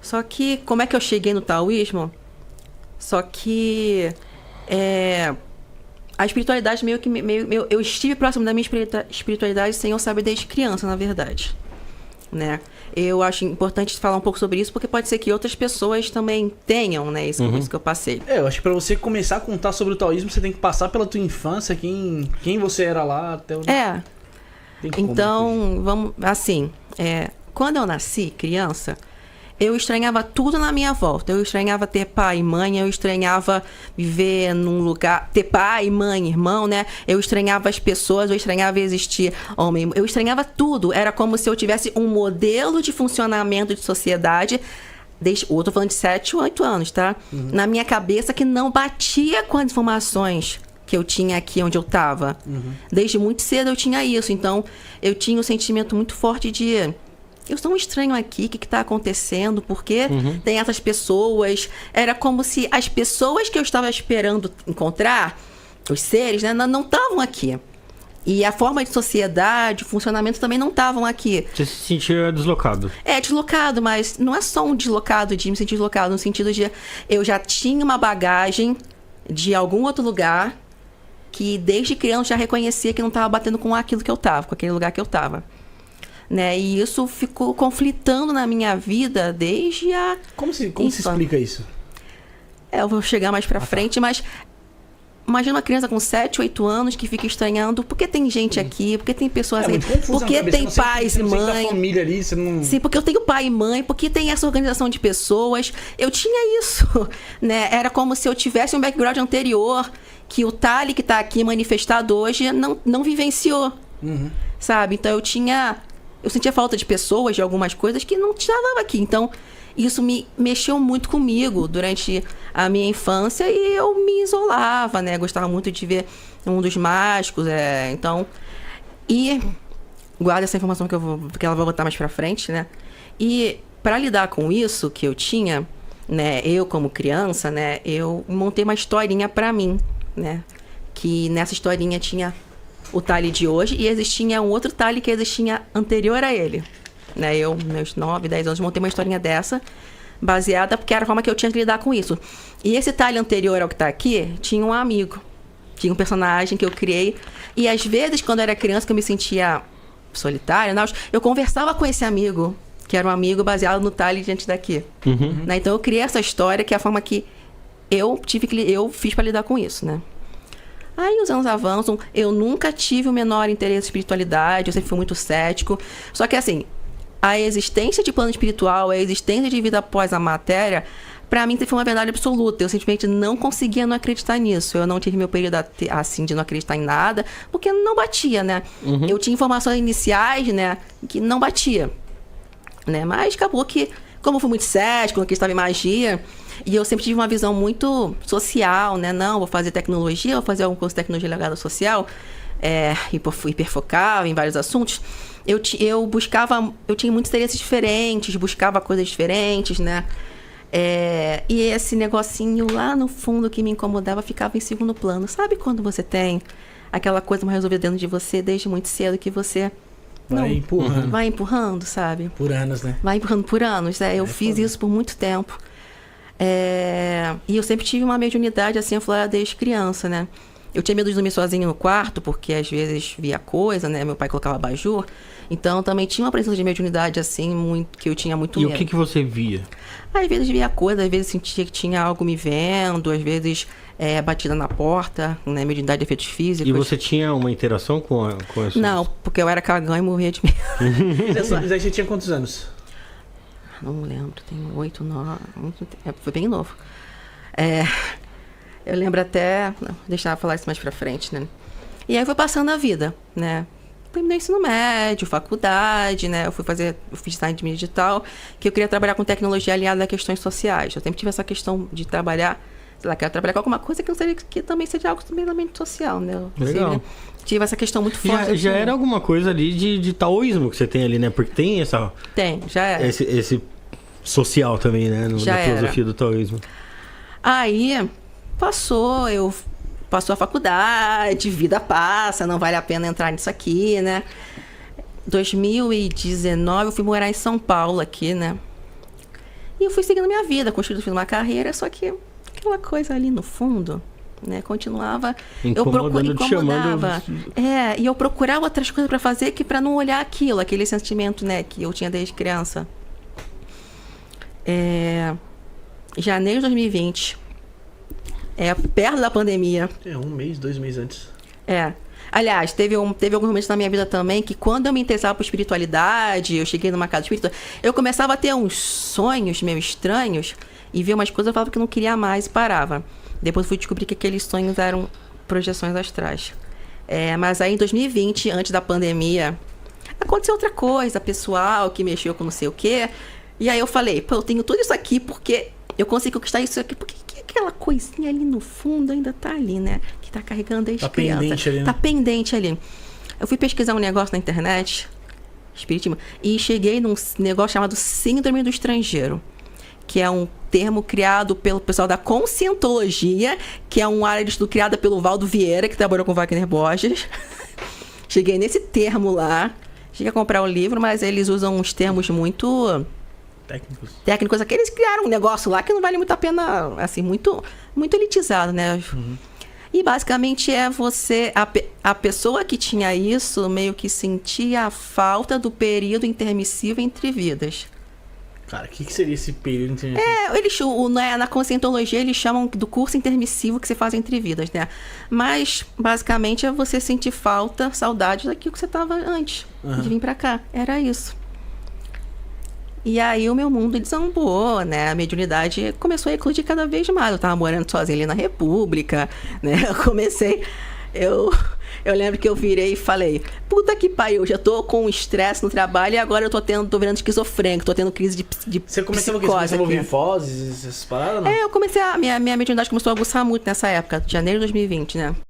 Só que, como é que eu cheguei no taoísmo? Só que a espiritualidade eu estive próximo da minha espiritualidade sem eu saber desde criança, na verdade, né? Eu acho importante falar um pouco sobre isso, porque pode ser que outras pessoas também tenham, né? Isso que eu passei. Eu acho que pra você começar a contar sobre o taoísmo, você tem que passar pela tua infância, quem você era lá, até onde... Então, vamos... Assim, quando eu nasci, criança, eu estranhava tudo na minha volta. Eu estranhava ter pai e mãe, eu estranhava viver num lugar... Ter pai, mãe, irmão, né? Eu estranhava as pessoas, eu estranhava existir homem. Eu estranhava tudo. Era como se eu tivesse um modelo de funcionamento de sociedade... Eu tô falando de 7 ou 8 anos, tá? Na minha cabeça que não batia com as informações que eu tinha aqui onde eu tava. Desde muito cedo eu tinha isso. Então, eu tinha um sentimento muito forte de... Eu sou um estranho aqui, o que está acontecendo? Porque tem essas pessoas. Era como se as pessoas que eu estava esperando encontrar, os seres, né, não estavam aqui. E a forma de sociedade, o funcionamento também não estavam aqui. Você se sentia deslocado? Deslocado, mas não é só um deslocado de me sentir deslocado, no sentido de eu já tinha uma bagagem de algum outro lugar que desde criança já reconhecia que não estava batendo com aquilo que eu estava, com aquele lugar que eu estava. Né? E isso ficou conflitando na minha vida desde a... Como se explica isso? Eu vou chegar mais pra frente, mas... Imagina uma criança com 7, 8 anos que fica estranhando. Por que tem gente aqui? Por que tem pessoas aqui? Por que tem pais e mãe? Família ali, você não... Sim, porque eu tenho pai e mãe. Por que tem essa organização de pessoas? Eu tinha isso, né? Era como se eu tivesse um background anterior que o Tali que tá aqui manifestado hoje não vivenciou. Sabe? Então eu sentia falta de pessoas, de algumas coisas que não estavam aqui. Então, isso me mexeu muito comigo durante a minha infância e eu me isolava, né? Gostava muito de ver um dos mágicos, então... E guarda essa informação que ela vai botar mais pra frente, né? E para lidar com isso que eu tinha, né? Eu como criança, né? Eu montei uma historinha pra mim, né? Que nessa historinha tinha... o Tali de hoje, e existia um outro Tali que existia anterior a ele. Né? Eu, meus 9, 10 anos, montei uma historinha dessa, baseada, porque era a forma que eu tinha que lidar com isso. E esse Tali anterior ao que tá aqui, tinha um amigo. Tinha um personagem que eu criei. E às vezes, quando eu era criança, que eu me sentia solitária, eu conversava com esse amigo, que era um amigo baseado no Tali diante daqui. Né? Então eu criei essa história, que é a forma que eu fiz para lidar com isso, né? Aí os anos avançam, eu nunca tive o menor interesse em espiritualidade, eu sempre fui muito cético. Só que assim, a existência de plano espiritual, a existência de vida após a matéria, pra mim foi uma verdade absoluta. Eu simplesmente não conseguia não acreditar nisso. Eu não tive meu período assim de não acreditar em nada, porque não batia, né? Eu tinha informações iniciais, né, que não batia, né? Mas acabou que, como eu fui muito cético, não acreditava em magia, e eu sempre tive uma visão muito social, né? Não, vou fazer tecnologia, vou fazer algum curso de tecnologia ligada social, hiperfocava em vários assuntos. Eu tinha muitos interesses diferentes, buscava coisas diferentes, né? E esse negocinho lá no fundo que me incomodava ficava em segundo plano. Sabe quando você tem aquela coisa mal resolvida dentro de você desde muito cedo que você... Vai empurrando, sabe? Por anos, né? Vai empurrando por anos. Eu fiz isso por muito tempo. E eu sempre tive uma mediunidade assim, aflorada desde criança, né? Eu tinha medo de dormir sozinho no quarto, porque às vezes via coisa, né? Meu pai colocava abajur. Então também tinha uma presença de mediunidade assim, que eu tinha muito medo. E o que você via? Às vezes via coisa, às vezes sentia que tinha algo me vendo, às vezes batida na porta, né? Mediunidade de efeitos físicos. E você tinha uma interação com isso? Não, porque eu era cagão e morria de medo. Mas aí você tinha quantos anos? Não lembro, tem 8, 9... Foi bem novo. Eu lembro até... Deixa eu falar isso mais pra frente, né? E aí foi passando a vida, né? Terminei ensino médio, faculdade, né? Eu fiz design de mídia digital, que eu queria trabalhar com tecnologia aliada a questões sociais. Eu sempre tive essa questão de trabalhar... Sei lá, quero trabalhar com alguma coisa que também seja algo também social, né? Legal. Tive essa questão muito forte. Já era alguma coisa ali de taoísmo que você tem ali, né? Porque tem essa... Tem, já era. Esse social também, né? Na filosofia do taoísmo. Aí, passou a faculdade, vida passa, não vale a pena entrar nisso aqui, né? 2019, eu fui morar em São Paulo aqui, né? E eu fui seguindo minha vida, fiz uma carreira, só que aquela coisa ali no fundo, né, continuava. Incomodava. E eu procurava outras coisas para fazer que para não olhar aquele sentimento, né, que eu tinha desde criança. Janeiro de 2020, perto da pandemia. 1 mês, 2 meses antes. Aliás, teve alguns momentos na minha vida também que quando eu me interessava por espiritualidade, eu cheguei numa casa espírita, eu começava a ter uns sonhos meio estranhos e via umas coisas, eu falava que eu não queria mais e parava. Depois fui descobrir que aqueles sonhos eram projeções astrais. Mas aí em 2020, antes da pandemia, aconteceu outra coisa pessoal que mexeu com não sei o quê. E aí eu falei, eu tenho tudo isso aqui porque eu consigo conquistar isso aqui, porque aquela coisinha ali no fundo ainda tá ali, né? Que tá carregando desde criança. Pendente ali, né? Tá pendente ali. Eu fui pesquisar um negócio na internet, espiritismo, e cheguei num negócio chamado Síndrome do Estrangeiro, que é um termo criado pelo pessoal da Conscientologia, que é uma área de estudo criada pelo Valdo Vieira, que trabalhou com Wagner Borges. Cheguei nesse termo lá, cheguei a comprar o livro, mas eles usam uns termos muito... técnicos, aqueles criaram um negócio lá que não vale muito a pena, assim, muito elitizado, né? Uhum. E basicamente a pessoa que tinha isso meio que sentia a falta do período intermissivo entre vidas. Cara, o que seria esse período intermissivo? Na Conscientologia eles chamam do curso intermissivo que você faz entre vidas, né? Mas basicamente é você sentir saudade daquilo que você estava antes de vir pra cá. Era isso. E aí o meu mundo desambou, né? A mediunidade começou a eclodir cada vez mais. Eu tava morando sozinha ali na República, né? Eu lembro que eu virei e falei, puta que pariu, eu já tô com estresse no trabalho e agora eu tô virando esquizofrênico, tô tendo crise de Você começou a ouvir vozes, essas paradas? Não? Eu comecei minha mediunidade começou a aguçar muito nessa época, janeiro de 2020, né?